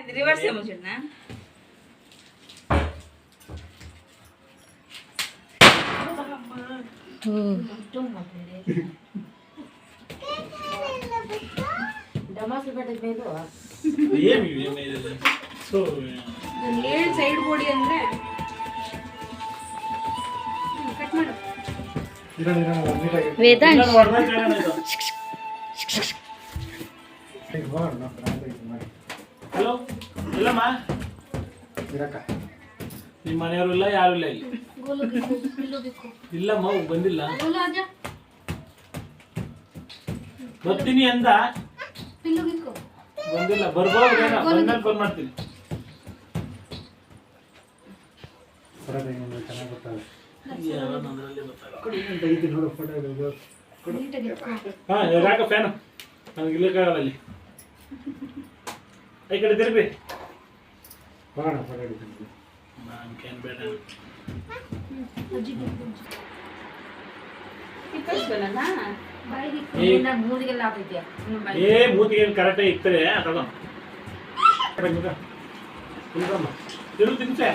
reverse emotion side body ಅಂದ್ರೆ cut ಮಾಡು Vedansh hello ಇಲ್ಲಮ್ಮ ನಿಮ್ಮ ಮನೆಯವರು ಇಲ್ಲ ಯಾರು ಇಲ್ಲ ಇಲ್ಲಿ ಇಲ್ಲಮ್ಮ ಬಂದಿಲ್ಲ ಬರ್ತೀನಿ ಅಂದ ಬಂದಿಲ್ಲ ಬರ್ಬೋದು ಬಂದ್ಮೇಲೆ ಫೋನ್ ಮಾಡ್ತೀನಿ ಹಾ ಯಾಕ ಫ್ಯಾನ್ ನನಗೆ ಇಲ್ಲಕ್ಕಾಗಲ್ಲ ಅಲ್ಲಿ ಈ ಕಡೆ ತಿರುಗಿ ನಾನು ಬೇಡ ಏ ಮೂತಿಗೆ ಕರೆಕ್ಟ್ ಇರ್ತದೆ ತಗೋ ತಿರು ತಿನ್ಸೆ